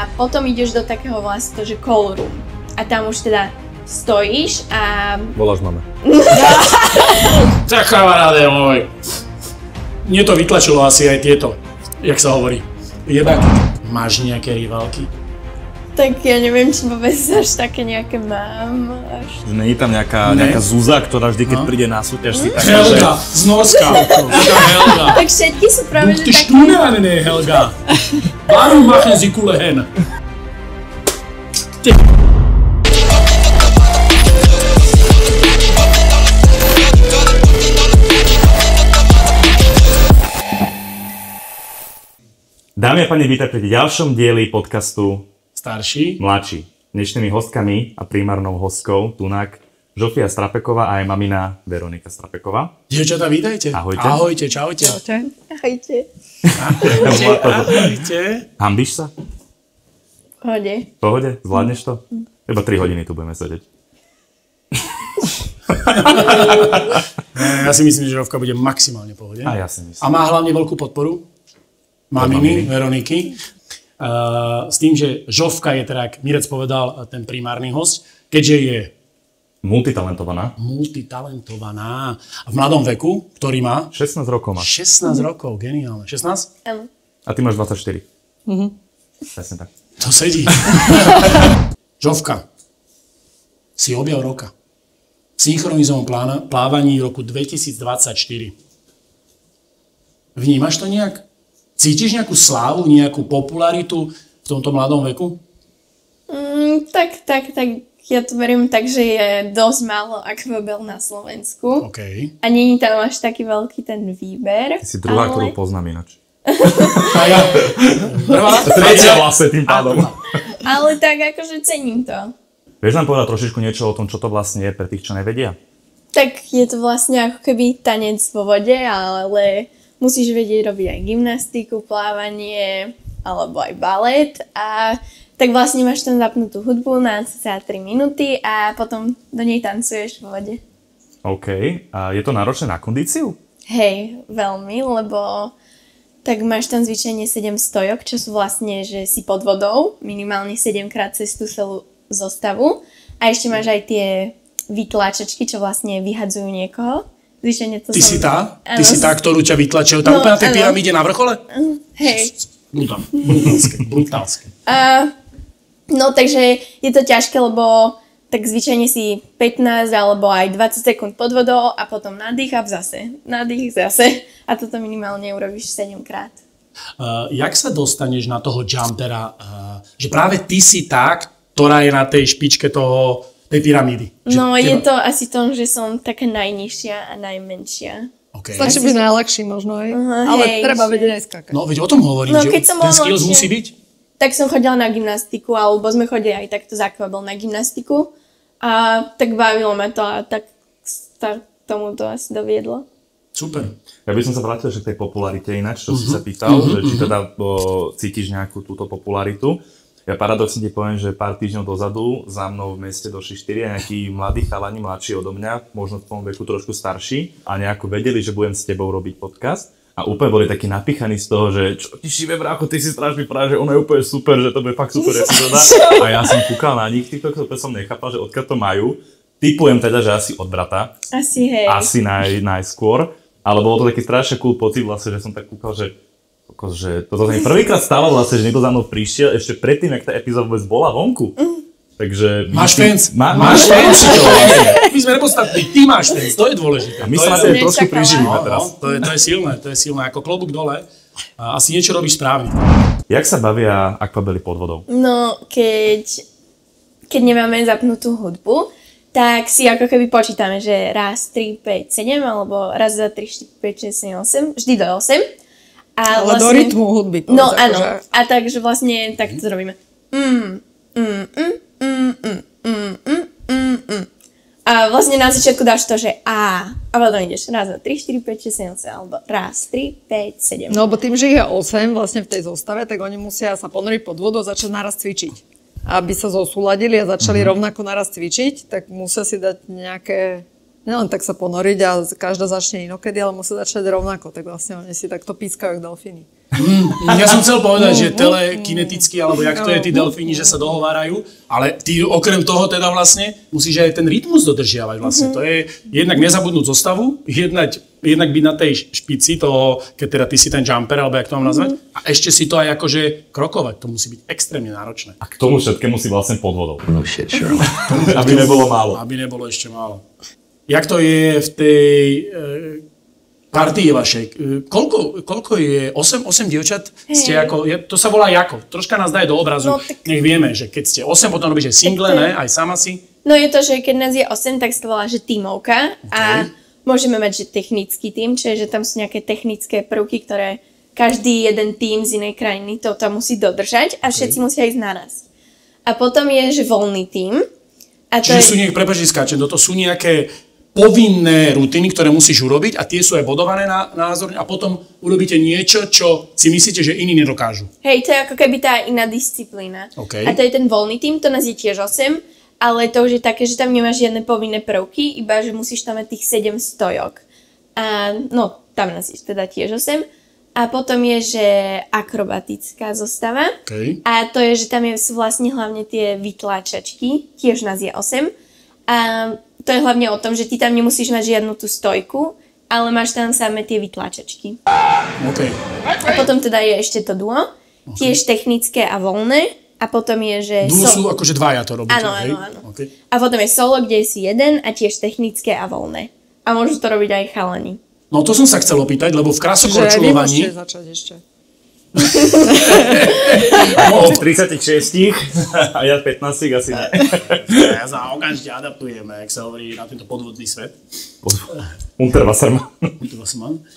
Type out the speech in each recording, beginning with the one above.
a potom ideš do takého vlastne to, že call room. A tam už teda stojíš a... Voláš mame. Tak kamaráde môj. Mne to vytlačilo asi aj tieto, jak sa hovorí. Jebaky. Máš nejaké rivalky? Tak ja neviem, či vôbec až také nejaké mám. Není tam nejaká Zúza, ktorá vždy, keď príde na súťaž, si taká, Helga, z Norska. Helga. Tak všetky sú práve Ty také... Stunde, Helga. Warum machen Sie coole Hände? Dámy a páni, vítajte pri ďalšom dieli podcastu Starší. Mladší. Dnešnými hostkami a primárnou hostkou Tunak Žofia Strapeková a aj mamina Veronika Strapeková. Dievčatá, vítajte. Ahojte. Ahojte, čaute. Ahojte. Ahojte. Hambíš sa? Pohode. V pohode? Zvládneš to? Iba 3 hodiny tu budeme sedieť. Ja si myslím, že Žofka bude maximálne v pohode. A ja si myslím. A má hlavne veľkú podporu maminy, Veroniky. S tým, že Žofka je teda, jak Mirec povedal, ten primárny host, keďže je Multitalentovaná. A v mladom veku, ktorý má 16 rokov má. 16 rokov, geniálne. 16? Áno. A ty máš 24. Presne tak. To sedí. Žofka, si objav roka. V synchronizovom plávaní roku 2024. Vnímaš to nejak? Cítiš nejakú slávu, nejakú popularitu v tomto mladom veku? Tak. Ja to beriem tak, že je dosť málo akvabel na Slovensku. OK. A nie je tam až taký veľký ten výber. Ty si druhá, ktorú poznám ináč. A ja? Prvá? Tretia vlastne tým pádom. Ale tak akože cením to. Vieš nám povedať trošičku niečo o tom, čo to vlastne je pre tých, čo nevedia? Tak je to vlastne ako keby tanec vo vode, ale musíš vedieť robiť aj gymnastiku, plávanie, alebo aj balet. A tak vlastne máš tam zapnutú hudbu na cca 3 minúty a potom do nej tancuješ vo vode. OK. A je to náročné na kondíciu? Hej, veľmi, lebo tak máš tam zvyčajne 7 stojok, čo sú vlastne, že si pod vodou, minimálne 7 krát cez tú celú zostavu. A ešte máš aj tie vytláčačky, čo vlastne vyhadzujú niekoho. Zvyčajne to Ty si tá? Ty si tá, ktorú ťa vytlačil tam úplne na tej pyramíde na vrchole? Hej. Brutálske. No takže je to ťažké, lebo tak zvyčajne si 15 alebo aj 20 sekúnd pod vodou a potom nádych a zase. Nádych zase. A toto minimálne urobíš 7 krát. Jak sa dostaneš na toho jumpera, že práve ty si tá, ktorá je na tej špičke tej pyramídy? No je to asi to, že som taká najnižšia a najmenšia. Okay. Stačí byť najľahší možno aj, ale hej, treba že... vedieť aj skákať. No veď o tom hovorím, že keď som ten bola skills mladšia, musí byť. Tak som chodila na gymnastiku, alebo sme chodili aj takto za akvabel na gymnastiku. A tak bavilo ma to a tak tomu to asi doviedlo. Super. Ja by som sa vrátil že k tej popularite ináč, čo si sa pýtal, že či teda cítiš nejakú túto popularitu. Ja paradoxne ti poviem, že pár týždňov dozadu za mnou v meste došli 4 nejakí mladí chalani, mladší odo mňa, možno v tom veku trošku starší a nejako vedeli, že budem s tebou robiť podcast a úplne boli takí napichaní z toho, že čo ti šibe brácho, ty si strašný práve, že ono je úplne super, že to bude fakt super epizóda. A ja som kúkal na nich, týchto som nechápal, že odkiaľ to majú. Typujem teda, že asi od brata. Asi hej. Asi najskôr. Ale bolo to taký strašne cool pocit vlastne, že som tak kúkal, že toto sa mi prvýkrát stalo vlastne, že niekto za mnou prišiel ešte predtým, jak tá epizóda vôbec bola vonku. Takže... Máš fans. Máš fans. My sme nepodstatní, ty máš fans, to je dôležité. A my sa na tebe trošku priživíme teraz. To je silné, ako klobúk dole. Asi niečo robíš správne. Jak sa bavia akvabely pod vodou? No, keď nemáme zapnutú hudbu, tak si ako keby počítame, že raz, 3, 5, 7, alebo raz, 2, 3, 4, 5, 6, 7, 8, vždy do 8. Ale vlastne, do rytmu hudby. No áno, a takže vlastne takto robíme. A vlastne na začiatku dáš to, že a potom ideš raz, 2, 3, 4, 5, 6, 7, 8, alebo raz, 3, 5, 7. No, bo tým, že ich je 8 vlastne v tej zostave, tak oni musia sa ponoriť pod vodu a začať naraz cvičiť. Aby sa zosúladili a začali rovnako naraz cvičiť, tak musia si dať nejaké, nielen tak sa ponoriť a každá začne inokedy, ale musia začať rovnako, tak vlastne oni si takto pískajú jak delfíny. Ja som chcel povedať, že telekineticky, alebo jak to je tí delfíni, že sa dohovárajú, ale ty okrem toho teda vlastne musíš aj ten rytmus dodržiavať vlastne. To je jednak nezabudnúť zostavu, jednak byť na tej špici toho, keď teda ty si ten jumper, alebo jak to mám nazvať, a ešte si to aj akože krokovať, to musí byť extrémne náročné. A k tomu všetkému si vlastne pod vodou. No shit, Sherlock. Aby nebolo málo. Aby nebolo ešte málo. Jak to je v tej partii vašej? Koľko je? 8 dievčat? Ste ako, to sa volá jako? Troška nás daj do obrazu. No, tak... Nech vieme, že keď ste 8, potom robíte single, ne? Aj sama si? No je to, že keď nás je 8, tak sa to volá, že tímovka. Okay. A môžeme mať, že technický tím, čiže že tam sú nejaké technické prvky, ktoré každý jeden tím z inej krajiny to tam musí dodržať a všetci musia ísť naraz. A potom je, že voľný tím. A to čiže sú skáčem, to sú nejaké povinné rutiny, ktoré musíš urobiť a tie sú aj bodované názorne a potom urobíte niečo, čo si myslíte, že iní nedokážu. Hej, to je ako keby tá iná disciplína. Okay. A to je ten voľný tím, to nás je tiež 8, ale to už je také, že tam nemáš žiadne povinné prvky, iba že musíš tam mať tých 7 stojok. A no, tam nás je teda tiež 8. A potom je, že akrobatická zostava. Okay. A to je, že tam sú vlastne hlavne tie vytláčačky, tiež nás je 8. A to je hlavne o tom, že ty tam nemusíš mať žiadnu tú stojku, ale máš tam samé tie vytláčačky. Okay. A potom teda je ešte to duo, tiež technické a voľné. A potom je, že... Duo sú akože dvaja to robíte, hej? Áno. Okay. A potom je solo, kde si jeden a tiež technické a voľné. A môžu to robiť aj chalani. No to som sa chcel opýtať, lebo v krásokorčulovaní... Že aj vy môžete začať ešte. V 36 a ja 15 asi ne. Ja sa okamžite adaptujeme, jak sa hovorí na tento podvodný svet. Unterwassermann.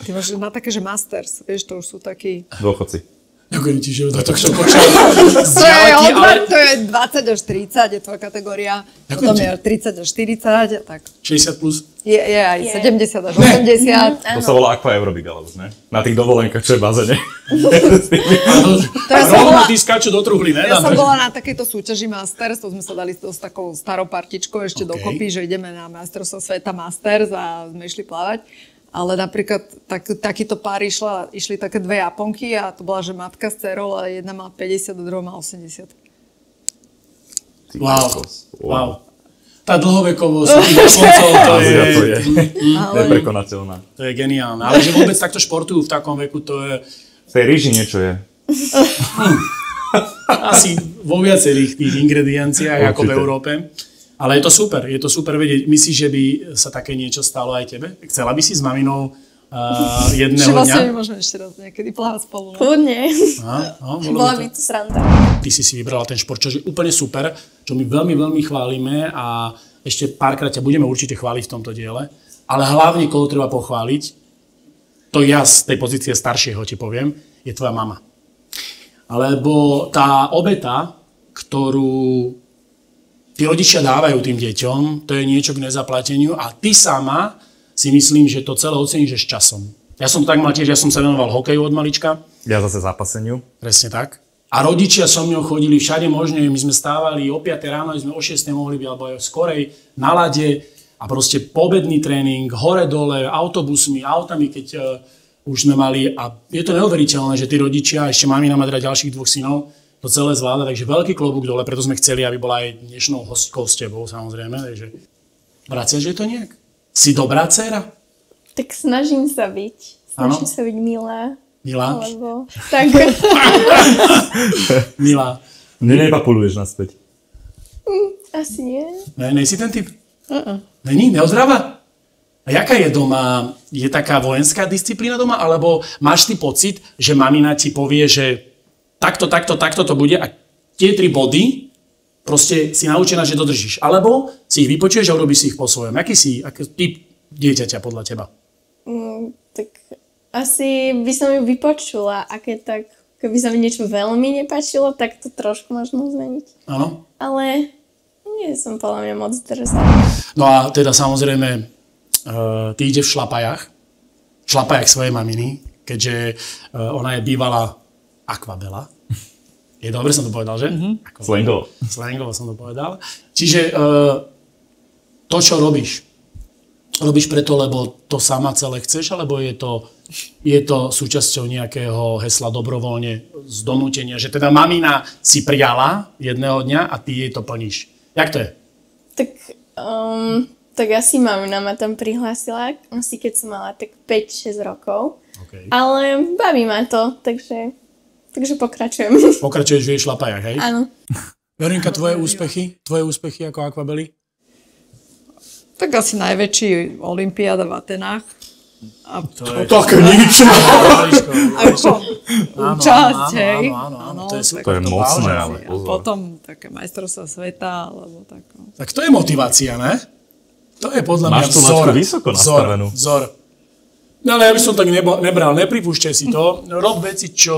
Ty máš na také, že masters, vieš, to už sú takí... Dôchodci. Ďakujem ti, že to som počal. To je 20 až 30, je tvoja kategória. Potom je 30 až 40 a tak. 60 plus? Je aj 70 až 80. To sa volá aqua aerobik, alebo ne? Na tých dovolenkách, čo je v bazene. Rovno tí skáču do truhly, ne? Ja som bola na takejto súťaži Masters, to sme sa dali s takou starou partičkou ešte dokopy, že ideme na Mastrovstvo sveta Masters a sme išli plávať. Ale napríklad takýto pár išli také dve Japonky a to bola, že matka s dcerou a jedna má 50 a druhá má 80. Wow. Tá dlhovekovosť tých Japoncov, to je neprekonateľná. To je geniálne. Ale že vôbec takto športujú v takom veku, to je... V tej ríži niečo je. Asi vo viacerých tých ingredienciách ako v Európe. Ale je to super vedieť. Myslíš, že by sa také niečo stalo aj tebe? Chcela by si s maminou jedného dňa? Vlastne môžeme ešte raz niekedy plávať spolu. Kľudne. Bola by to sranda. Ty si vybrala ten šport, čo je úplne super, čo my veľmi, veľmi chválime a ešte párkrát ťa budeme určite chváliť v tomto diele. Ale hlavne, koho treba pochváliť, to ja z tej pozície staršieho ti poviem, je tvoja mama. Alebo tá obeta, ktorú tí rodičia dávajú tým deťom, to je niečo k nezaplateniu a ty sama si myslím, že to celé oceníš s časom. Ja som tak mal tiež, ja som sa venoval hokeju od malička. Ja zase zápaseniu. Presne tak. A rodičia so mňou chodili všade možne, my sme stávali o 5 ráno, my sme o 6 mohli byť, alebo aj skorej na lade a proste poobedný tréning, hore-dole, autobusmi, autami, keď už sme mali a je to neuveriteľné, že tí rodičia, ešte mamina má teda ďalších 2 synov, to celé zvláda, takže veľký klobúk dole, preto sme chceli, aby bola aj dnešnou hostkou s tebou, samozrejme, takže vraciaš je to nejak? Si dobrá dcéra? Tak snažím sa byť. Snažím sa byť milá. Milá? Alebo tak. Milá. Nepapuluješ naspäť. Asi nie. Nejsi ten typ? Není? Neozdráva? A jaká je doma? Je taká vojenská disciplína doma? Alebo máš ty pocit, že mamina ti povie, že takto to bude a tie 3 body proste si naučená, že dodržíš. Alebo si ich vypočuješ a urobíš si ich po svojom. Aký typ dieťaťa podľa teba? Tak asi by som ju vypočula, keby sa mi niečo veľmi nepáčilo, tak to trošku možno zmeniť. Áno. Ale nie som podľa mňa moc drzá. No a teda samozrejme, ty ideš v šlapajach svojej maminy, keďže ona je bývalá akvabela. Je dobre som to povedal, že? Slangovo som to povedal. Čiže to, čo robíš, robíš preto, lebo to sama celé chceš, alebo je to súčasťou nejakého hesla dobrovoľne z donútenia, že teda mamina si prijala jedného dňa a ty jej to plníš. Jak to je? Tak asi mamina ma tam prihlásila, asi keď som mala tak 5-6 rokov. Okay. Ale baví ma to, takže pokračujem. Pokračuješ v jej šlapajach, hej? Áno. Veronika, tvoje úspechy ako akvabely? Tak asi najväčší olympiáda v Atenách. Také nič. Účasť, hej. Áno, to je super. To je mocné, ale A potom také majstrovstvá sveta, alebo tak. Tak to je motivácia, ne? To je podľa mňa Máš tú laťku vysoko nastavenú. Vzor. No ale ja by som tak nebral, nepripúšťaj si to. Rob veci, čo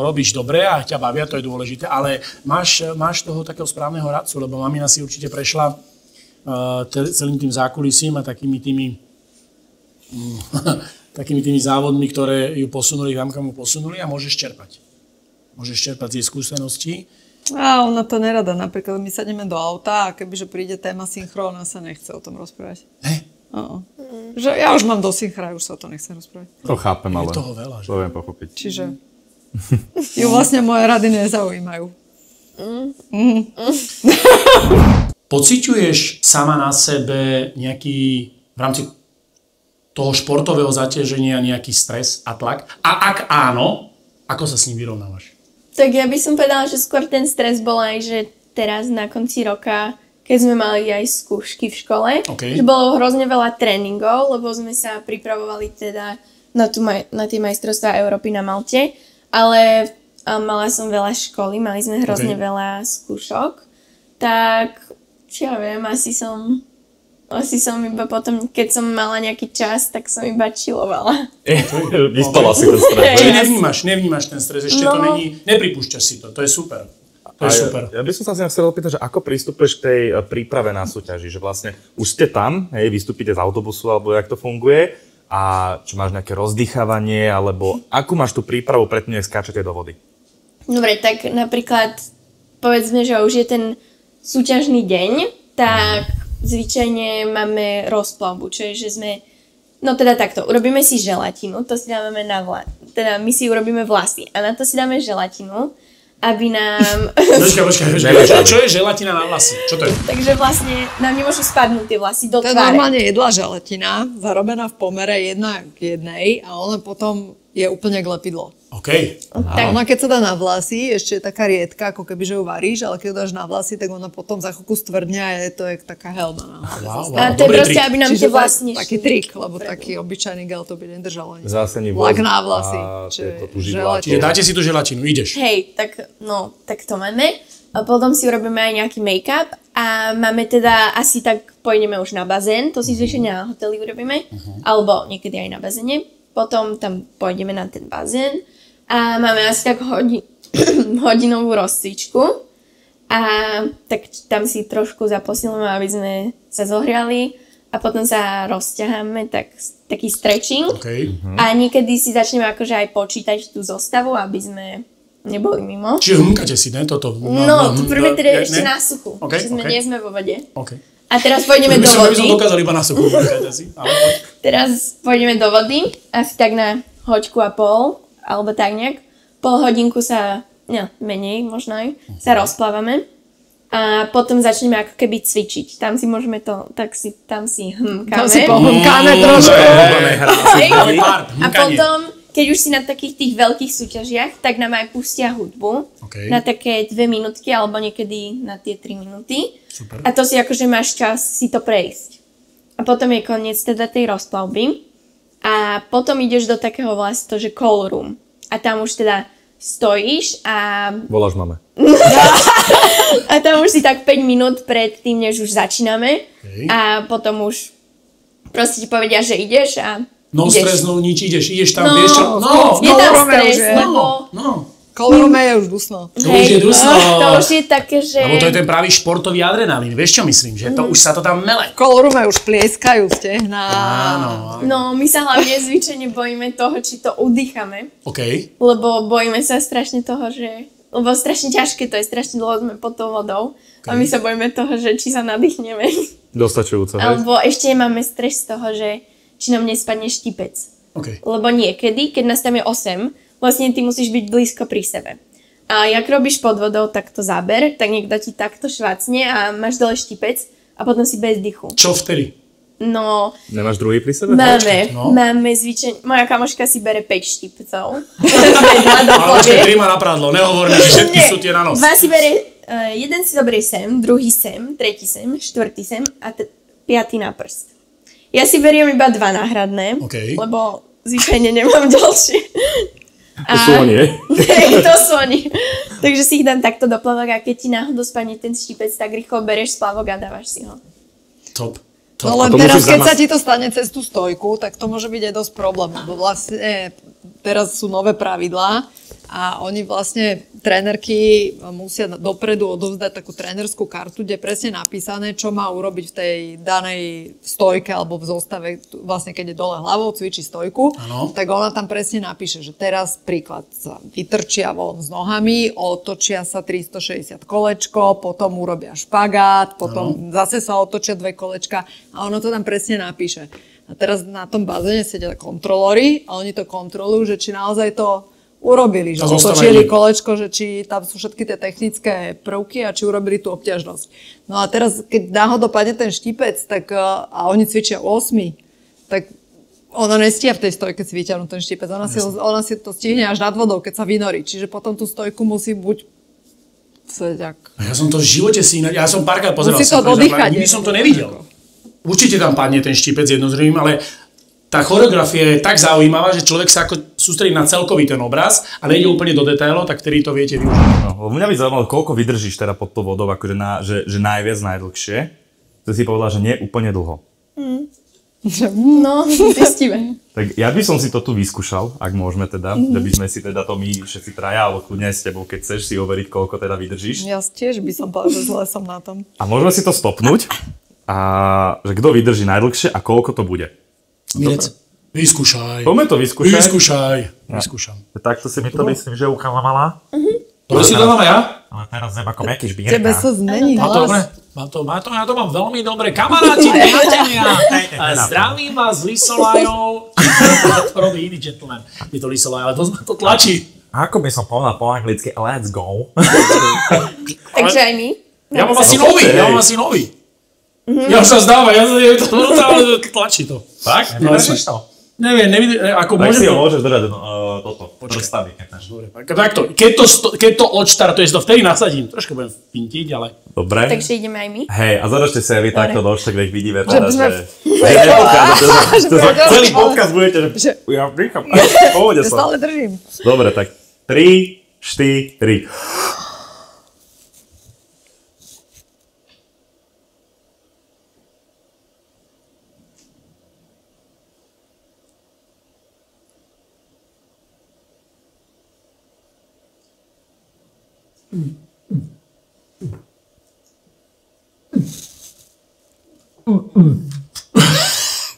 robíš dobre a ťa bavia, to je dôležité, ale máš toho takého správneho radcu, lebo mamina si určite prešla celým tým zákulisím a takými tými závodmi, ktoré ju posunuli tam, kam ju posunuli a môžeš čerpať. Môžeš čerpať z jej skúseností. A ona to nerada. Napríklad my sadneme do auta a kebyže príde téma synchro, ona sa nechce o tom rozprávať. Že ja už mám do synchra, už sa o to nechcem rozprávať. To chápem, ale Je toho veľa, že? to viem pochopiť. Čiže ju vlastne moje rady nezaujímajú. Pociťuješ sama na sebe nejaký, v rámci toho športového zaťaženia, nejaký stres a tlak? A ak áno, ako sa s ním vyrovnávaš? Tak ja by som povedala, že skôr ten stres bol aj, že teraz na konci roka, keď sme mali aj skúšky v škole, že bolo hrozne veľa tréningov, lebo sme sa pripravovali teda na tie majstrovstvá Európy na Malte, ale mala som veľa školy, mali sme hrozne veľa skúšok, tak čo ja viem, asi som iba potom, keď som mala nejaký čas, tak som iba chillovala. Vyspala si ten stres. Čiže nevnímaš ten stres, ešte to není, nepripúšťaš si to je super. To je super. Ja by som sa chcel opýtať, že ako pristupuješ k tej príprave na súťaži, že vlastne už ste tam, hej, vystúpite z autobusu, alebo jak to funguje, a či máš nejaké rozdýchavanie, alebo akú máš tú prípravu predtým, než skáčete do vody? Dobre, tak napríklad povedzme, že už je ten súťažný deň, tak zvyčajne máme rozplavbu, čo je, že sme, no teda takto, urobíme si želatinu, to si dávame teda my si urobíme vlasy a na to si dáme želatinu, aby nám... Počkaj. Čo je želatina na vlasy? Čo to je? Takže vlastne nám nemôžu spadnúť tie vlasy do To je tváre. normálne jedlá želatina, zarobená v pomere 1:1 a ona potom je úplne k lepidlo. OK. A ona keď sa dá na vlasy, ešte je taká riedka, ako keby, že ju varíš, ale keď ju dáš na vlasy, tak ona potom za chvíľku stvrdne a je to jak taká helma na hlave. A to je proste, aby nám tie vlasy nešli. Taký trik, lebo taký obyčajný gel to by nedržal ani. Zase Lak na vlasy. Čiže dáte si tú želatinu, ideš. Hej, tak to máme. A potom si urobíme aj nejaký make-up a máme teda, asi tak pôjdeme už na bazén, to si zvyčajne na hoteli urobíme, alebo niekedy aj na bazéne. Potom tam pôjdeme na ten bazén a máme asi tak hodinovú rozcvičku a tak tam si trošku zaposilíme, aby sme sa zohriali a potom sa rozťaháme, taký stretching. A niekedy si začneme akože aj počítať tú zostavu, aby sme neboli mimo. Čiže hmkate si, ne? Toto. No, prvé teda ešte na suchu, že nie sme vo vode. Okay. A teraz pôjdeme do vody. My som dokázal iba na suchu, Teraz pôjdeme do vody, asi tak na hoďku a pol, alebo tak nejak. Pol hodinku menej možno aj, sa rozplávame. A potom začneme ako keby cvičiť. Tam si môžeme tam si hmkáme. Tam si pohmkáme trošku. A potom, keď už si na takých tých veľkých súťažiach, tak nám aj pustia hudbu na také 2 minútky, alebo niekedy na tie 3 minúty. Super. A to si akože máš čas si to prejsť. A potom je koniec teda tej rozplavby. A potom ideš do takého vlastne to, že call room. A tam už teda stojíš a... Voláš mame. A tam už si tak 5 minút pred tým, než už začíname. A potom už proste ti povedia, že ideš a no ideš. stres, no nič, ideš tam, vieš čo? Je tam stres, lebo... Kolorome je už dusno. To už je dusno. To už je také, že... Lebo to je ten pravý športový adrenalín, vieš čo myslím? Že to už sa to tam mele. Kolorome už plieskajú stehná. Áno. No, my sa hlavne zvyčajne bojíme toho, či to udýchame. OK. Lebo bojíme sa strašne toho, že lebo strašne ťažké to je, strašne dlho sme pod tou vodou a my sa bojíme toho, že či sa nadýchneme. Dostačujúco, hej? Alebo ešte máme stres z toho, že či nám nespadne štipec. Okay. Lebo niekedy, keď nás tam je 8, vlastne ty musíš byť blízko pri sebe. A jak robíš pod vodou takto záber, tak niekto ti takto švácne a máš dole štipec a potom si bez dychu. Čo vtedy? No... Nemáš druhý pri sebe? Máme zvyčajne... Moja kamoška si bere 5 štipcov. Ale počkaj, 3 má na prádlo, nehovor mi, že všetky sú tie na nos. Dva si bere... jeden si zoberie sem, druhý sem, tretí sem, štvrtý sem a piatý na prst. Ja si beriem iba 2 náhradné, lebo zvyčajne nemám ďalšie. To sú oni, To sú oni. Takže si ich dám takto do plavok a keď ti náhodou spadne ten štipec, tak rýchlo bereš z plavok a dávaš si ho. Top. No len teraz, keď sa ti to stane cez tú stojku, tak to môže byť aj dosť problém, lebo vlastne teraz sú nové pravidlá a oni vlastne trénerky musia dopredu odovzdať takú trénerskú kartu, kde je presne napísané, čo má urobiť v tej danej stojke alebo v zostave, vlastne keď je dole hlavou, cvičí stojku, tak ona tam presne napíše, že teraz príklad sa vytrčia von s nohami, otočia sa 360 kolečko, potom urobia špagát, potom zase sa otočia 2 kolečka a ono to tam presne napíše. A teraz na tom bazéne sedia kontrolóri a oni to kontrolujú, že či naozaj to urobili, že otočili kolečko, že či tam sú všetky tie technické prvky a či urobili tú obťažnosť. No a teraz, keď náhodou padne ten štipec, tak, a oni cvičia 8, tak ona nestia v tej stojke si vyťahnuť ten štipec. Ona si to stihne až nad vodou, keď sa vynorí. Čiže potom tú stojku musí buď Ja som to v živote ja som párkrát pozeral. Musí to dodýchať. Nikdy som to nevidel. Určite tam padne ten štipec jednozrejmým, ale tá choreografia je tak zaujímavá, že človek sa ako sústredí na celkový ten obraz a nejde úplne do detailov, tak ktorý to viete využiť. No, mňa by zaujímalo, koľko vydržíš teda pod tou vodou, akože že najviac, najdlhšie. To si povedala, že nie úplne dlho. No, zistíme. Tak ja by som si to tu vyskúšal, ak môžeme teda, že by sme si teda to my všetci traja, alebo kľudne s tebou, keď chceš si overiť, koľko teda vydržíš. Ja tiež by som povedal, že zle som na tom. A môžeme si to stopnúť a že kto vydrží najdlhšie a koľko to bude. Mirec, vyskúšaj. Poďme to vyskúšať. Vyskúšam. Takto si mi to myslím, že ukámala. To si to mám ja? Ale teraz neviem ako nejaký šbírka. Tebe sa zmení hlas. Ja to mám veľmi dobre. Kamaráti, priatelia, zdravím vás z Lisolajov. To robí iný gentleman. Je to Lisolaj, ale to tlačí. Ako by som povedal po anglicky, let's go. Takže aj my. Ja mám asi nový. Ja už sa zdáva, ale tlačí to. Tak? Vydržíš to? Neviem, ako tak môžem si ho môžeš dodať toto, prstaví. Takto, keď to odštartuješ, to vtedy nasadím. Trošku budem pintiť, ale... Dobre. Takže ideme aj my. Hej, a zadačte sa aj vy takto do však, nech vidíme teda, že... Celý podcast budete, že... Ja prícham, povede sa. Ja stále držím. Dobre, tak 3, 4, 3.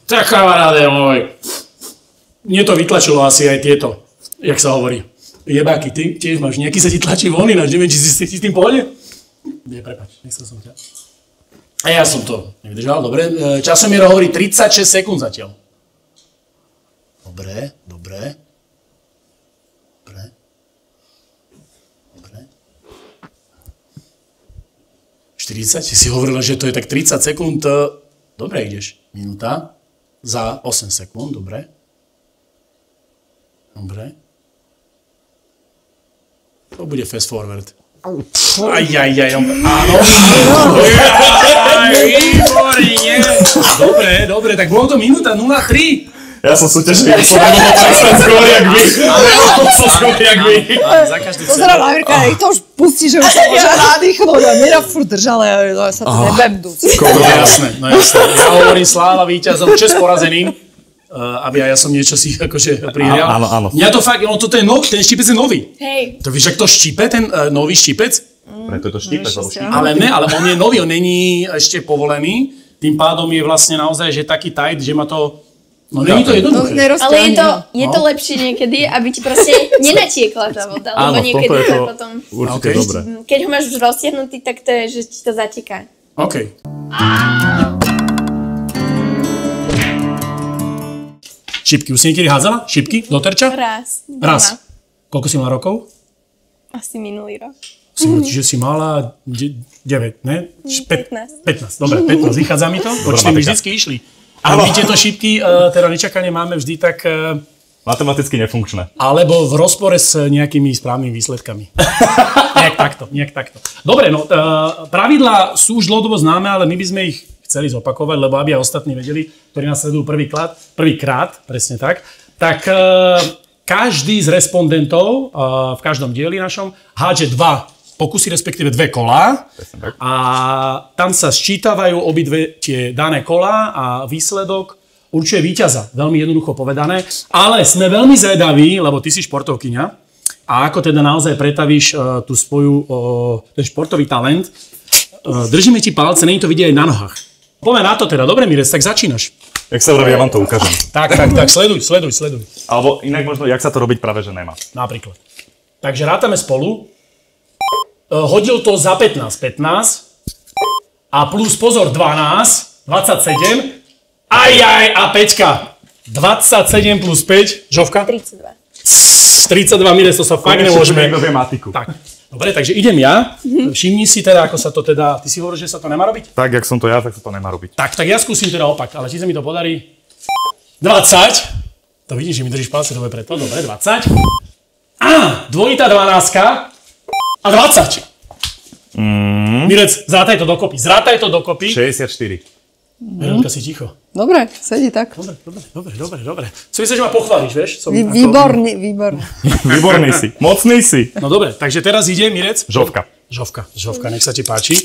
Tak kamaráde môj, mne to vytlačilo asi aj tieto, jak sa hovorí. Jebáky, ty tiež máš, nejaký sa ti tlačí von ináč, neviem, či si s tým pohode? Nie, prepáč, nechcel som ťa. A ja som to nevydržal, dobre. Časomier hovorí 36 sekúnd zatiaľ. Dobre. 40, si hovorila, že to je tak 30 sekúnd. Dobre ideš. Minúta za 8 sekúnd, dobre. To bude fast forward. Áno. Výborne. Dobre, tak bolo to minúta 0,3. Ja som súťažný, som skôr jak vy. Pozerám na Mirka, nech to už pustí, že už sa môže nadýchnúť. A Mira furt držala, ja sa tu nebem dúť. Jasné. Ja hovorím Sláva víťazom, čest porazeným, aby aj ja som niečo si akože prihrial. Áno. Mňa to fakt, to je nový, ten štipec je nový. Hej. To vieš, ak to štípe, ten nový štipec? Preto je to štipec. Ale on je nový, on není ešte povolený. Tým pádom je vlastne naozaj, že taký tight, že má to No nie je to jednoduché. Ale je to lepšie niekedy, aby ti proste nenatiekla tá voda, lebo niekedy to potom... Určite dobré. Keď ho máš už roztiahnutý, tak to je, že ti to zateká. OK. Šipky, už si niekedy hádzala? Šipky do terča? Raz. Koľko si mala rokov? Asi minulý rok. Čiže si mala 9, ne? 15. 15, dobre, 15, vychádza mi to? Určite mi vždycky išli. A my tieto šipky, teda nečakane máme vždy tak... Matematicky nefunkčné. Alebo v rozpore s nejakými správnymi výsledkami. nejak takto. Dobre, no pravidlá sú už dlhodobo známe, ale my by sme ich chceli zopakovať, lebo aby aj ostatní vedeli, ktorí nás sledujú prvýkrát, presne tak, tak každý z respondentov v každom dieli našom hádže 2 pokusy, respektíve 2 kolá a tam sa sčítavajú obidve tie dané kolá a výsledok určuje víťaza. Veľmi jednoducho povedané, ale sme veľmi zvedaví, lebo ty si športovkyňa a ako teda naozaj pretavíš tú ten športový talent. Držíme ti palce, není to vidieť aj na nohách. Poďme na to teda, dobre Mirec, tak začínaš. Jak sa hovorí, ja vám to ukážem. Tak, sleduj. Alebo inak možno, jak sa to robiť práve, že nemá. Napríklad. Takže rátame spolu. Hodil to za 15 a plus pozor 12, 27, a Peťka, 27 plus 5, Žovka? 32. 32, Mirec, to sa fakt nemôžeme. Tak. Dobre, takže idem ja. Všimni si teda, ako sa to teda, ty si hovoril, že sa to nemá robiť? Tak, jak som to ja, tak sa to nemá robiť. Tak ja skúsim teda opak, ale či sa mi to podarí. 20, to vidíš, že mi držíš palce, to bude preto, dobre, 20. Dvojitá 12 a 20. Mirec, zrátaj to dokopy. 64. Veronika, si ticho. Dobre, sedí tak. Dobre. Som myslel, že ma pochváliš, vieš? Výborný. Výborný si, mocný si. No dobre, takže teraz ide Mirec. Žovka, nech sa ti páči.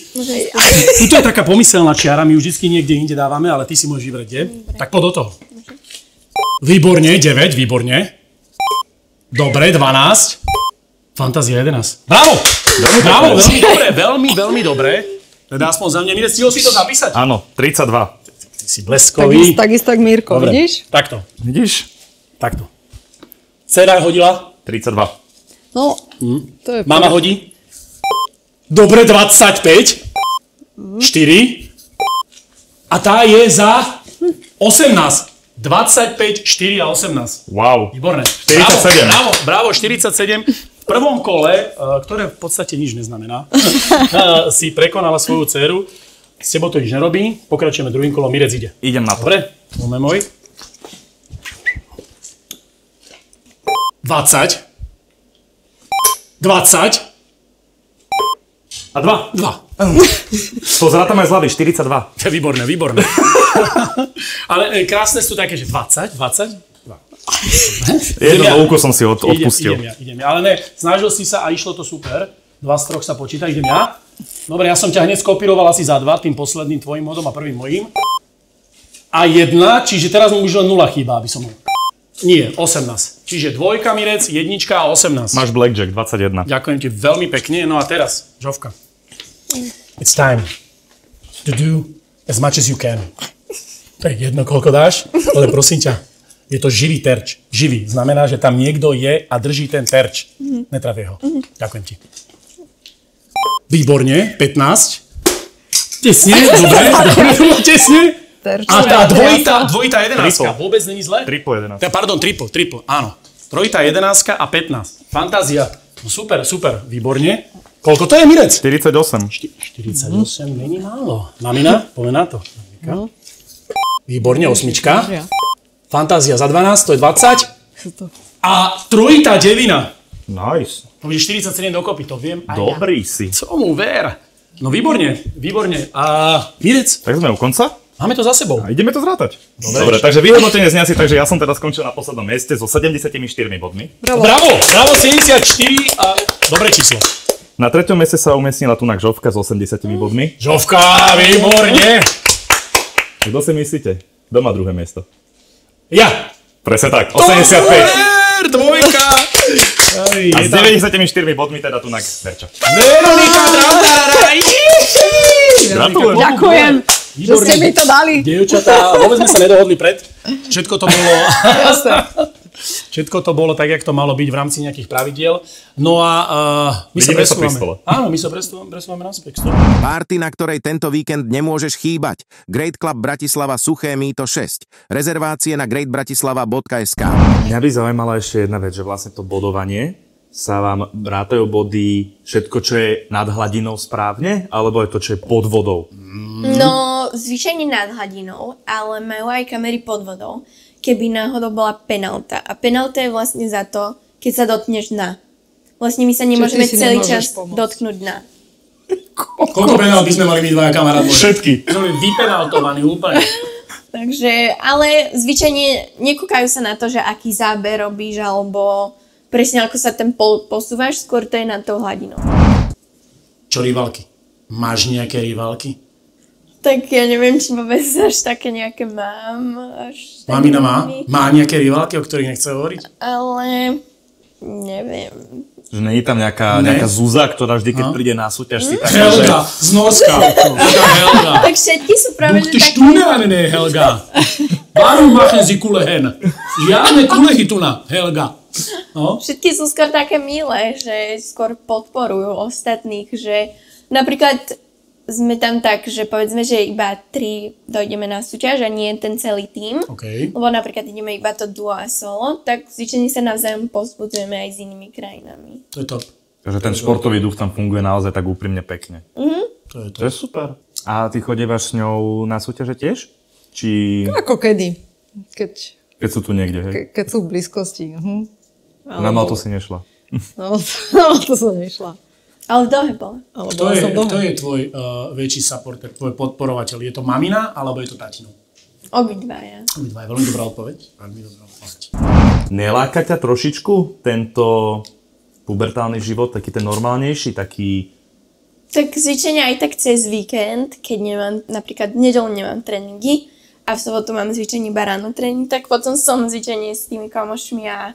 Tuto je taká pomyselná čiara, my už vždy niekde inde dávame, ale ty si môžeš vybrať, kde? Tak poď do toho. Výborne, 9, výborne. Dobre, 12. Fantázia 11. Bravo, veľmi dobre. Teda aspoň za mňa, Mirec, stihol si to zapísať? Áno, 32. Ty si bleskový. Takisto tak Mirko, dobre. Vidíš? Takto. Vidíš? Takto. Dcera hodila? 32. No, to je... Mama hodí? Dobre, 25. 4. A tá je za 18. 25, 4 a 18. Wow. Výborné. 47. Bravo, 47. V prvom kole, ktoré v podstate nič neznamená, si prekonala svoju dceru. S tebou to nič nerobí. Pokračujeme druhým kolom. Mirec ide. Idem na to. Dobre, môj môj. 20. 20. A 2. To zrátam aj z hlavy, 42. Výborné. Ale krásne sú také, že 20. Jedno úko som si odpustil. Idem ja. Ale ne, snažil si sa a išlo to super. 2 z 3 sa počíta, idem ja. Dobre, ja som ťa hneď skopíroval asi za 2, tým posledným tvojim modom a prvým mojím. A 1, čiže teraz mu už len 0 chýba, aby som mohol. Nie, 18. Čiže 2, Mirec, 1 a 18. Máš blackjack, 21. Ďakujem ti veľmi pekne. No a teraz, Žovka. It's time to do as much as you can. To je jedno, koľko dáš, ale prosím ťa, je to živý terč. Živý. Znamená, že tam niekto je a drží ten terč. Netrafie ho. Ďakujem ti. Výborne, 15. Tesne, dobre, tesne. A tá dvojitá 11 vôbec není zle? Triple 11. Pardon, triple, áno. Trojitá 11 a 15. Fantázia. No super, výborne. Koľko to je, Mirec? 48. 48 není málo. Mamina, poďme na to. Výborne, 8. Fantázia za 12, to je 20. A trojitá 9. Nice. To bude 47 dokopy, to viem aj Dobrý si. Co mu ver. No výborne. A Mirec? Tak sme u konca? Máme to za sebou. A ideme to zrátať. Dobre, takže vyhodnotenie z asi, takže ja som teda skončil na poslednom mieste so 74 bodmi. Bravo, 74 a dobré číslo. Na 3. mieste sa umiestnila tunak Žovka s 80 bodmi. Žovka, výborne. Kto si myslíte? Kto má druhé miesto? Ja. Presne tak, 85. Dvojka. A s 94 bodmi teda tunak Verča. Veronika, Gratulujem. Ďakujem. Že ste mi to dali. Dievčatá, vôbec sme sa nedohodli pred. Všetko to bolo... Jasne. Všetko to bolo tak, jak to malo byť v rámci nejakých pravidiel. No a my sa Vidíme sa pri presúvame. stole. Áno, my sa presúvame naspäť. Party, na ktorej tento víkend nemôžeš chýbať. Great Club Bratislava Suché Mýto 6. Rezervácie na greatbratislava.sk. Mňa by zaujímala ešte jedna vec, že vlastne to bodovanie sa vám rátajú body všetko, čo je nad hladinou správne, alebo je to, čo je pod vodou? No, zvyčajne nad hladinou, ale majú aj kamery pod vodou, keby náhodou bola penálta. A penálta je vlastne za to, keď sa dotkneš dna. Vlastne my sa nemôžeme ty si celý nemôžeš čas pomôcť. dotknúť dna. Koľko penálty sme mali my dvaja kamarát? Všetky. Sme vypenáltovaní úplne. Takže, ale zvyčajne nekúkajú sa na to, že aký záber robíš, alebo presne ako sa ten posúvaš, skôr to je nad tou hladinou. Čo rivalky? Máš nejaké rivalky? Tak ja neviem, či vôbec až také nejaké mám. Mamina má nejaké rivalky, o ktorých nechce hovoriť? Ale neviem. Že nie je tam nejaká Zúza, ktorá vždy, keď príde na súťaž, si taká, že... Helga, z Norska. Helga. Tak všetky sú práve, Buch že ty také... Stunde, Helga. Warum machen Sie Kulehen? Žiadne kulehy tu na, Helga. No? Všetky sú skôr také milé, že skôr podporujú ostatných, že napríklad sme tam tak, že povedzme, že iba 3 dojdeme na súťaž a nie ten celý tím. Okay. Lebo napríklad ideme iba to duo a solo, tak zvyčajne sa navzájom povzbudzujeme aj s inými krajinami. To je top. Takže ten športový duch tam funguje naozaj tak úprimne pekne. To je To je super. A ty chodívaš s ňou na súťaže tiež? Či Ako kedy? keď sú tu niekde, hej? Keď sú v blízkosti. Na Maltu si nešla. No, to som nešla. Ale v Dohe bola. Ale Kto bola je, som doma. kto je tvoj väčší supporter, tvoj podporovateľ? Je to mamina, alebo je to tatino? Obidvaja. Obidva je veľmi dobrá odpoveď. Veľmi dobrá odpoveď. Neláka ťa trošičku tento pubertálny život, taký ten normálnejší, taký... Tak zvyčajne aj tak cez víkend, keď nemám, napríklad v nedeľu nemám tréningy a v sobotu mám zvyčajne iba ráno tréning, tak potom som zvyčajne s tými kamošmi a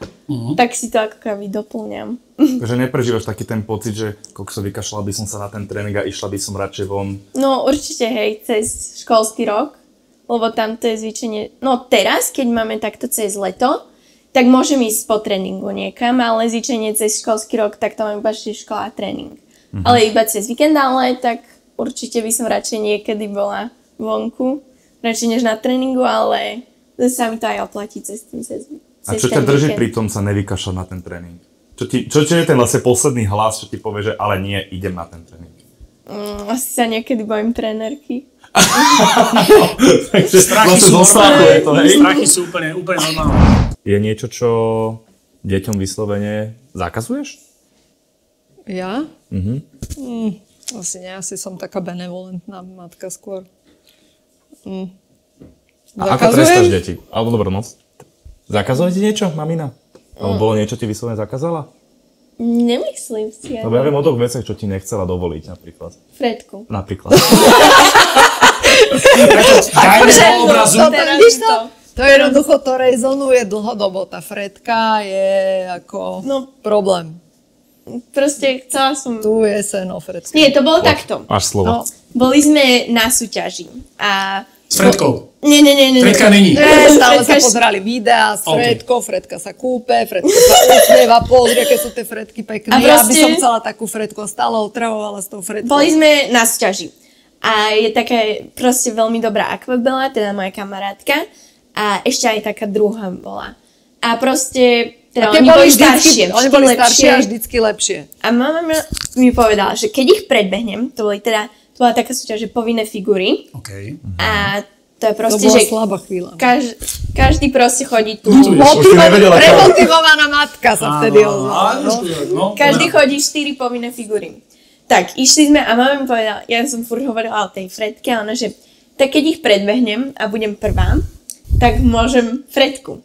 tak si to ako keby doplňam. Že neprežívaš taký ten pocit, že kokso vykašľal by som sa na ten tréning a išla by som radšej von. No určite hej, cez školský rok, lebo tam to je zvyčajne, no teraz, keď máme takto cez leto, tak môžem ísť po tréningu niekam, ale zvyčajne cez školský rok, tak to mám iba škola a tréning. Ale iba cez víkend, ale tak určite by som radšej niekedy bola vonku, radšej než na tréningu, ale zase sa mi to aj oplatí cez A čo ťa drží pri tom sa nevykašľať na ten tréning? Čo je ten vlastne posledný hlas, čo ti povie, že ale nie, idem na ten tréning? Asi sa niekedy bojím trénerky. Strachy sú normálne. Strachy sú úplne normálne. Je niečo, čo deťom vyslovene zakazuješ? Ja? Asi nie, asi som taká benevolentná matka skôr. A ako trestáš deti? Alebo dobrú noc. Zakazuje ti niečo, mamina? Alebo bolo niečo ti vyslovene zakázala? Nemyslím si. Lebo ja viem o toho veciach, čo ti nechcela dovoliť napríklad. Fredku. Napríklad. Dajme sa obrazu. Vidíš to? To je jednoducho, to rezonuje dlhodobo. Tá Fredka je ako problém. Proste chcela som... Tu je seno, Fredka. Nie, to bolo takto. Máš slovo. No, boli sme na súťaži a... S Fredkou. Nie. Fredka není. Stále sa pozerali videá s Fredkou, Fredka sa kúpe, Fredka sa usmieva, pozri, aké sú tie Fredky pekné. Ja by som chcela takú Fredku, stále otravovala s tou Fredkou. Boli sme na súťaži a je taká proste veľmi dobrá akvabela, teda moja kamarátka a ešte aj taká druhá bola. A proste, teda oni boli staršie, oni boli staršie a vždycky lepšie. A mama mi povedala, že keď ich predbehnem, to bola taká súťaž, že povinné figúry. Okay. A to je proste, to bola že slabá chvíľa. Každý proste chodí tu. Remotivovaná matka sa vtedy ozvala. Každý chodí 4 povinné figúry. Tak, išli sme a mama mi povedala, ja som furt hovorila o tej Fredke a ona, že tak keď ich predbehnem a budem prvá, tak môžem Fredku.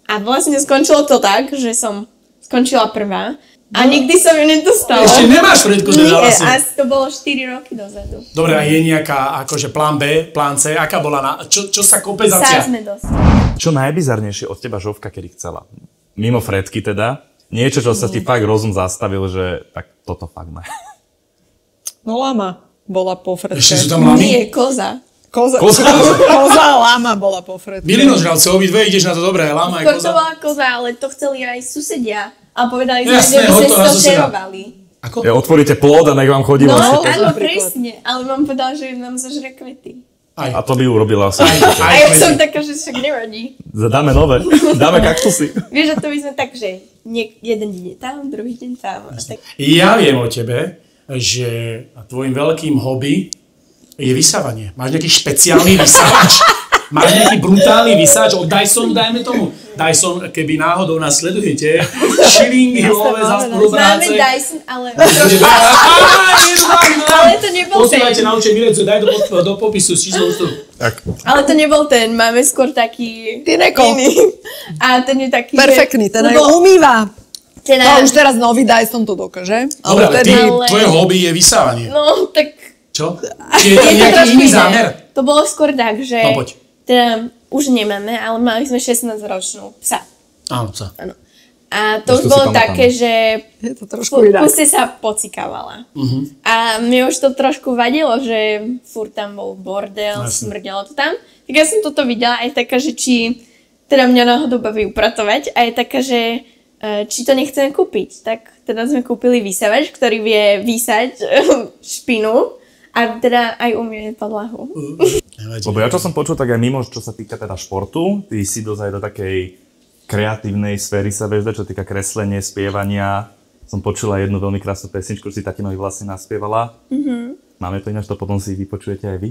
A vlastne skončilo to tak, že som skončila prvá a nikdy som ju nedostala. Ešte nemáš Fredku teda vlastne. Nie, to bolo 4 roky dozadu. Dobre, a je nejaká akože plán B, plán C, aká bola čo sa kompenzácia? Sa sme dostali. Čo najbizarnejšie od teba Žovka, kedy chcela? Mimo Fredky teda. Niečo, čo sa ti fakt rozum zastavil, že tak toto fakt ne. No lama bola po Fredke. Ešte sú tam lamy? Nie, koza. Koza, láma bola po Fredke. Bylinožravce, obidve, ideš na to dobré, láma aj Skôr koza. to bola koza, ale to chceli aj susedia. A povedali sme, Jasné, že by hoď sme to na to suseda. šerovali. Ako? Ja otvoríte plod a nech vám chodí No, vlastne. áno, presne. Ale mám povedal, že nám zažre kvety. A to by urobila asi. A ja kvety. som taká, že však nevadí. Dáme nové. Dáme kaktusy. Vieš, že to by sme tak, že jeden deň je tam, druhý deň tam. A tak. Ja viem o tebe, že tvojim veľkým hobby je vysávanie. Máš nejaký špeciálny vysávač? Máš nejaký brutálny vysávač od Dysonu, dajme tomu. Dyson, keby náhodou nás sledujete, šilingy lové za Máme spolupráce. Dyson, ale... Ale Ale to nebol Posielajte ten. na účet Mirecu, daj do popisu s číslom účtu. Tak. Ale to nebol ten, máme skôr taký... Tineko. iný. A ten je taký, Perfektný, ten aj lebo umýva. ten To už teraz nový Dyson to dokáže. Dobre, ale ty, Ale- tvoje hobby je vysávanie. No, tak... Čo? Či je to Je to nejaký trošku iný iné. zámer? To bolo skôr tak, že... No, poď. Teda už nemáme, ale mali sme 16-ročnú psa. Áno, sa. Áno. A to Ešte už si bolo pamätám. také, že Je to trošku inak. kuse sa pocikávala. A mne už to trošku vadilo, že furt tam bol bordel, Jasne. smrdelo to tam. Tak ja som toto videla aj taká, že či teda mňa náhodou baví upratovať a je taká, že či to nechceme kúpiť. Tak teda sme kúpili vysávač, ktorý vie vysať špinu a teda aj umie podlahu. Nevadí. Lebo ja čo som počul, tak aj mimo, čo sa týka teda športu, ty si dosť aj do takej kreatívnej sféry sa vieš, čo týka kreslenie, spievania. Som počula jednu veľmi krásnu pesničku, že si tatinovi vlastne naspievala. Máme to ináč, to potom si vypočujete aj vy.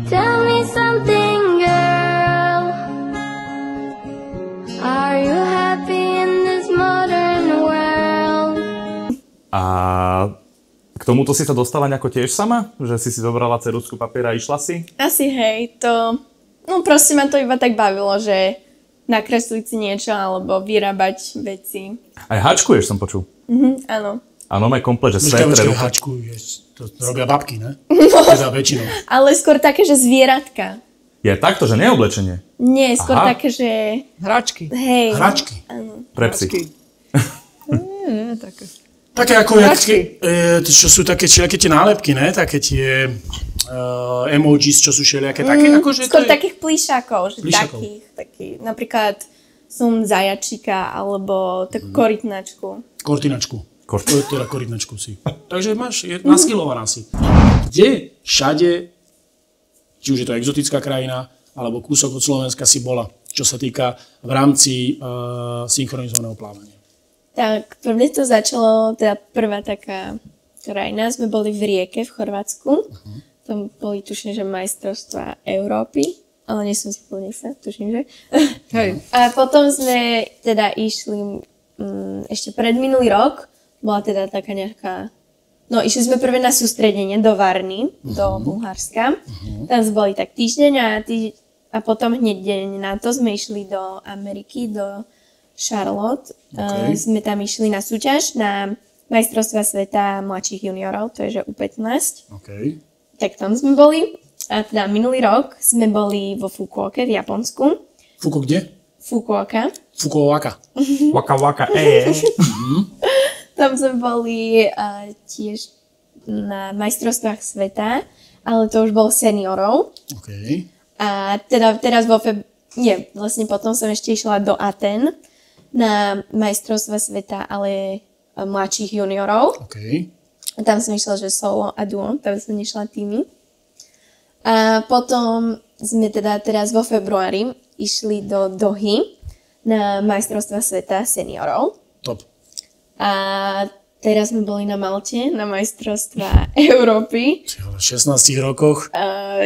Tell me something, girl. Are you happy in this modern world? A k tomuto si sa dostala nejako tiež sama? Že si zobrala ceruzku papiera a išla si? Asi hej, to... No proste ma to iba tak bavilo, že nakresliť si niečo alebo vyrábať veci. Aj hačkuješ, som počul. Áno. Áno, aj komplet, že Počkaj, svetre. hačku, to robia babky, ne? Teda väčšinou. Ale skôr také, že zvieratka. Je takto, že neoblečenie. Nie, skôr Aha. také, že... Hračky. Hej. Hračky. Pre psy. Nie, také. Také ako, Hračky. čo sú také všelijaké tie nálepky, ne? Také tie emojis, čo sú všelijaké také. Akože Skôr to je... takých plíšakov, že Plíšakov. takých, napríklad som zajačíka alebo takú korytnačku. Kortinačku. Teda korytnačku si. Takže máš, je naskilovaná si. Kde všade, či už je to exotická krajina, alebo kúsok od Slovenska si bola, čo sa týka v rámci synchronizovaného plávania? Tak prvne to začalo, teda prvá taká krajina, sme boli v Rieke v Chorvátsku. Tam boli tuším, že majstrovstvá Európy, ale nie som si plne sa, tuším, že. Hej. A potom sme teda išli ešte pred minulý rok, bola teda taká nejaká, no išli sme prvé na sústredenie do Varny, do Bulharska. Tam sme boli tak týždeň a potom hneď deň na to sme išli do Ameriky, do Charlotte. Okay. Sme tam išli na súťaž na majstrovstvá sveta mladších juniorov, to je že U15. OK. Tak tam sme boli. A teda minulý rok sme boli vo Fukuoke v Japonsku. Fuko kde? Fukuoka. Fukuoka. Waka waka, Tam sme boli tiež na majstrovstvách sveta, ale to už bol seniorov. OK. A teda teraz vlastne potom som ešte išla do Aten na majstrovstva sveta, ale mladších juniorov. OK. A tam som išla, že solo a duo, tam som nešla týmy. A potom sme teda teraz vo februári išli do Dohy na majstrovstva sveta seniorov. Top. A teraz sme boli na Malte, na majstrovstva Európy V 16 rokoch.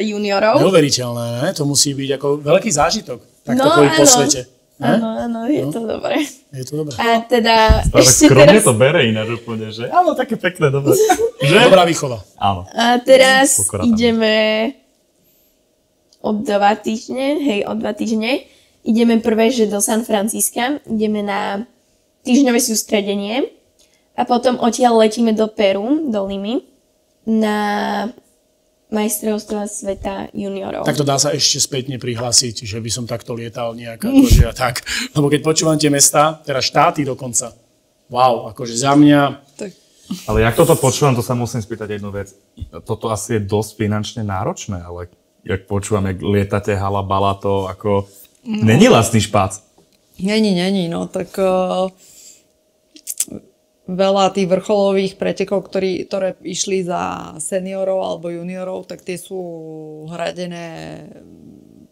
juniorov. Neuveriteľné, ne? To musí byť ako veľký zážitok. Takto No, chodiť po áno. svete. Ne? Áno, je to dobré. Je to dobré. A teda Tak ešte skromne teraz, to bere ináč úplne, že? Áno, také pekné, dobre. Že? Dobrá výchova. Áno. a teraz Pokora tam. ideme o 2 týždne. Ideme prvé, že do San Francisca. Ideme na týždňové sústredenie. A potom odtiaľ letíme do Peru, do Limy, na majstrovstvá sveta juniorov. Takto dá sa ešte spätne prihlásiť, že by som takto lietal nejak, akože a tak. Lebo keď počúvam tie mestá, teda štáty dokonca, wow, akože za mňa, Tak. Ale jak toto počúvam, to sa musím spýtať jednu vec. Toto asi je dosť finančne náročné, ale jak počúvam, jak lietate hala, balato, ako... Není lacný špác. Není, no tak veľa tých vrcholových pretekov, ktoré išli za seniorov alebo juniorov, tak tie sú hradené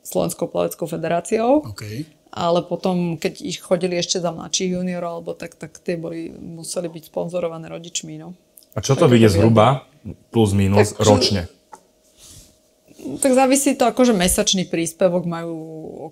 Slovenskou plaveckou federáciou. Okay. Ale potom, keď ich chodili ešte za mladších juniorov, alebo tak tie museli byť sponzorované rodičmi, no. A čo to vyjde zhruba, plus minus, tak, ročne? Tak závisí to, akože mesačný príspevok majú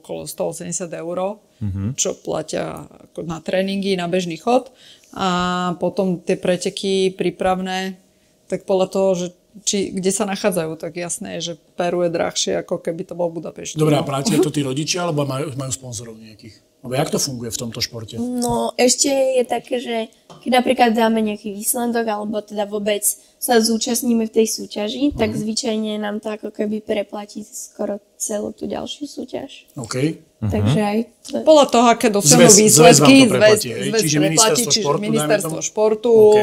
okolo 180 €, čo platia ako na tréningy, na bežný chod. A potom tie preteky prípravné, tak podľa toho, že kde sa nachádzajú, tak jasné je, že Peru je drahšie, ako keby to bol Budapešť. Dobre, a platia to tí rodičia, alebo majú sponzorov nejakých? Alebo jak to funguje v tomto športe? No, ešte je také, že keď napríklad dáme nejaký výsledok, alebo teda vôbec sa zúčastníme v tej súťaži, tak zvyčajne nám to ako keby preplatí skoro celú tú ďalšiu súťaž. OK. Takže aj to... Podľa toho, aké dosiahnu výsledky, čiže ministerstvo športu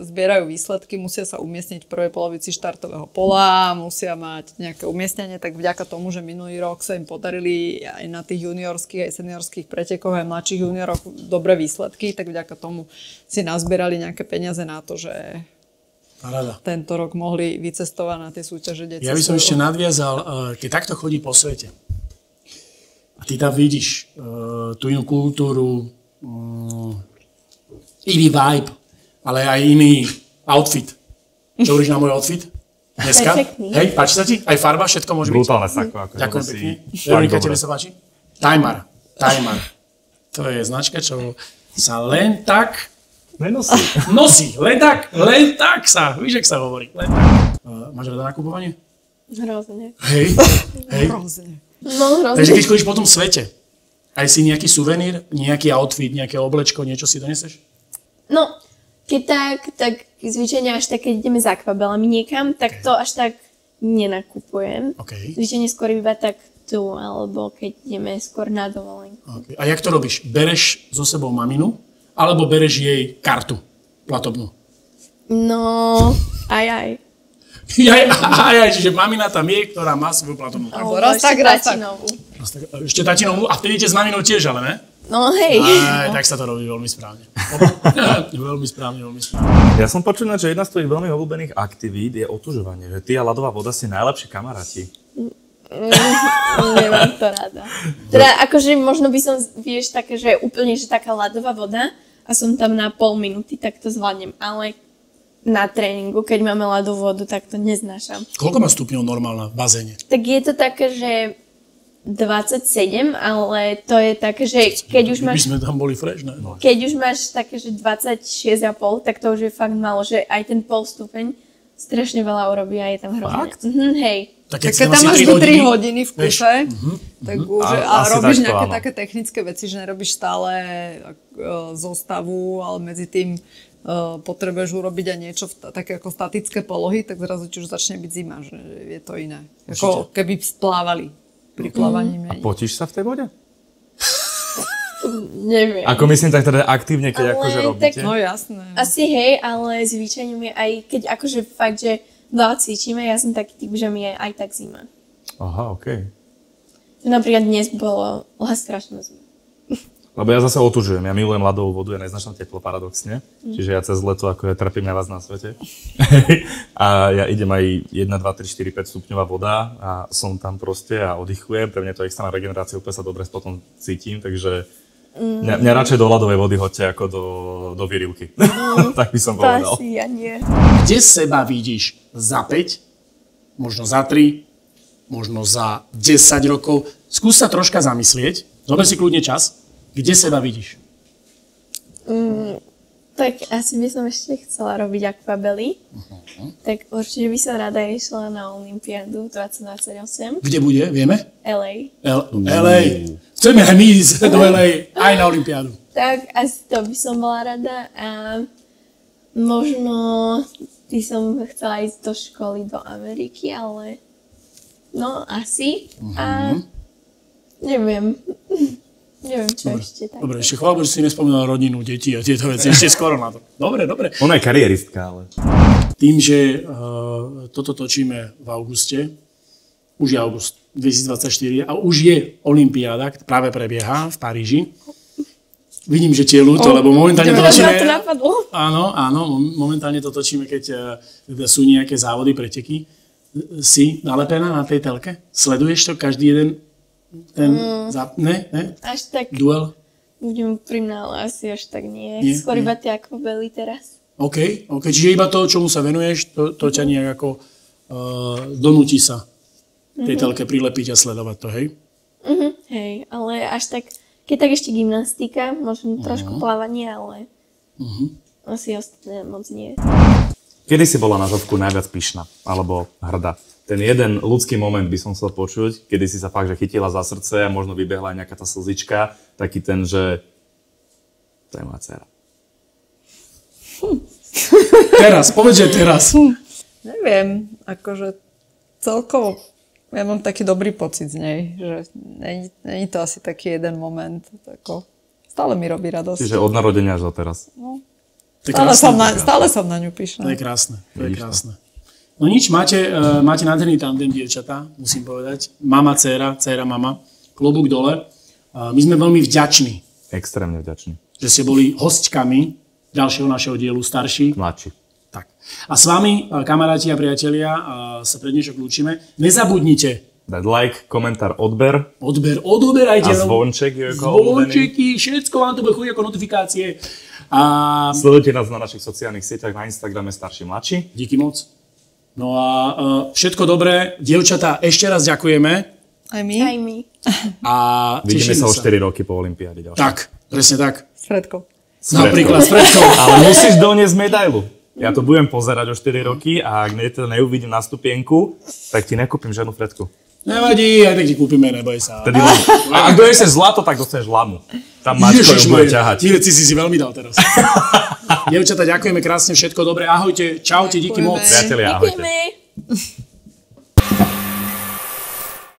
zbierajú výsledky, musia sa umiestniť v prvej polovici štartového pola, musia mať nejaké umiestnenie, tak vďaka tomu, že minulý rok sa im podarili aj na tých juniorských aj seniorských pretekoch aj mladších junioroch dobré výsledky, tak vďaka tomu si nazbierali nejaké peniaze na to, že tento rok mohli vycestovať na tie súťaže detí. Ja by som ešte nadviazal, keď takto chodí po svete a ty tam vidíš tú inú kultúru, iný vibe, ale aj iný outfit. Čo hovoríš na môj outfit? Dneska? Perfektný. Hej, páči sa ti? Aj farba, všetko môže byť? Brutálne sako. Ďakujem pekne. Veronika, tebe sa páči? Tajmar. To je značka, čo sa len tak... Nosí. Len tak sa. Víš, jak sa hovorí. Len tak. Máš rada nakupovanie? Hrozne. Hej. Hrozne. No, hrozne. Takže keď chodíš po tom svete, aj si nejaký suvenír, nejaký outfit, nejaké oblečko, niečo si doneseš? No, keď tak zvyčajne až tak, keď ideme za akvabelami niekam, tak to až tak nenakupujem. Okay. Zvyčajne skôr iba tak tu, alebo keď ideme skôr na dovolenku. Okay. A jak to robíš? Bereš so sebou maminu, alebo bereš jej kartu platobnú? No, aj. Čiže mamina tam je, ktorá má svoju platobnú kartu. Alebo ešte tatinovú. Ešte tatinovú? A vtedy idete s maminou tiež, ale ne? No hej. Tak sa to robí veľmi správne. veľmi správne. Ja som počul, že jedna z tvojich veľmi obľúbených aktivít je otužovanie. Že ty a ľadová voda ste najlepší kamaráti. Nemám to rada. Teda akože možno by som, vieš, také, že úplne, že taká ľadová voda a som tam na pol minúty, tak to zvládnem. Ale na tréningu, keď máme ľadovú vodu, tak to neznášam. Koľko má stupňov normálna v bazéne? Tak je to také, že 27, ale to je také, že keď už máš... My sme tam boli fresh, ne? Keď už máš také, že 26,5, tak to už je fakt málo, že aj ten pol stupeň strašne veľa urobí a je tam hrozne. Hej. Tak keď tam máš 3 hodiny v kuse, tak už, a robíš nejaké také technické veci, že nerobíš stále zostavu, ale medzi tým potrebuješ urobiť aj niečo také ako statické polohy, tak zrazu ti už začne byť zima, že je to iné. Ako keby splávali pri plávaní. A potíš sa v tej vode? Neviem. Ako myslím, tak teda aktívne, keď akože robíte? No jasné. Asi hej, ale zvyčajne mi aj keď akože fakt, že veľa cvičíme, ja som taký typ, že mi je aj tak zima. Aha, okej. Napríklad dnes bola strašná zima. Lebo ja zase otužujem, ja milujem ľadovú vodu, ja neznášam teplo paradoxne, čiže ja cez leto ako ja trpím na vás na svete. A ja idem aj 1, 2, 3, 4, 5 stupňová voda a som tam proste a oddychujem, pre mňa to je extrémna regenerácia, úplne sa dobre potom cítim, takže mňa radšej do ľadovej vody hoďte ako do výrivky. Tak by som povedal. To asi ja nie. Kde seba vidíš za 5, možno za 3, možno za 10 rokov? Skús sa troška zamyslieť, zober si kľudne čas. Kde seba vidíš? Tak asi by som ešte chcela robiť akvabely. Tak určite by som rada išla na Olympiádu 2028. Kde bude, vieme? LA. LA. Chceme aj my ísť do LA aj na Olympiádu. Tak asi to by som bola rada a možno by som chcela ísť do školy do Ameriky, ale no asi a neviem. Neviem, čo ešte tak. Dobre, ešte chváľ, že si nespomínal rodinu, deti a tieto veci. Ešte skoro na to. Dobre. Ona je karieristka, ale... Tým, že toto točíme v auguste, už je august 2024 a už je olympiáda, práve prebieha v Paríži. Vidím, že ti je ľúto, lebo momentálne to točíme... to napadlo. Áno, momentálne to točíme, keď sú nejaké závody, preteky. Si nalepená na tej telke? Sleduješ to každý jeden ten ne? Až tak, Duel? budem úprimná, ale asi až tak nie. Nie, Skôr nie. iba tie akvabely teraz. OK, čiže iba to, čomu sa venuješ, to ťa nejak ako donúti sa tej telke prilepiť a sledovať to, hej? Hej, ale až tak, keď tak ešte gymnastika, možno trošku plávanie, ale asi ostatné moc nie. Kedy si bola na Zovku najviac pyšná? Alebo hrdá? Ten jeden ľudský moment by som chcel počuť, kedy si sa fakt, že chytila za srdce a možno vybehla aj nejaká tá slzička, taký ten, že to je moja dcera. Teraz, povedz, že teraz. Neviem, akože celkovo ja mám taký dobrý pocit z nej, že není to asi taký jeden moment. Tako, stále mi robí radosť. Čiže od narodenia až do teraz. To je krásne. Stále som na ňu pyšná. To je krásne. No nič, máte nádherný tandem, dievčatá, musím povedať. Mama, dcéra, mama. Klobúk dole. My sme veľmi vďační, Extrémne vďačný. že ste boli hosťkami ďalšieho našeho dielu, starší. Mladší. Tak. A s vami, kamaráti a priatelia, sa pre dnešok lúčime. Nezabudnite Dať like, komentár, odber odoberajte. a zvonček. Zvončeky, všetko vám to bude chodiť ako notifikácie. A Sledujte nás na našich sociálnych sieťach, na Instagrame starší mladší. díky moc. No a všetko dobré. Dievčatá, ešte raz ďakujeme. Aj my? Aj my. A Vidíme tešíme sa o 4 roky po olympiáde ďalšie. Tak, presne tak. S Fredkou. Napríklad s Fredkou. Ale musíš doniesť medailu. Ja to budem pozerať o 4 roky a ak neuvidím na stupienku, tak ti nekúpim žiadnu Fredku. Nevadí, aj tak ti kúpime, neboj sa. Vtedy a ak doneseš zlato, tak dostaneš lamu. Tam Mačko ju bude ťahať. Ty si veľmi dal teraz. Dievčatá, ďakujeme krásne, všetko dobré. Ahojte, čaute, díky moc. Priatelia, ahojte. Ďakujeme.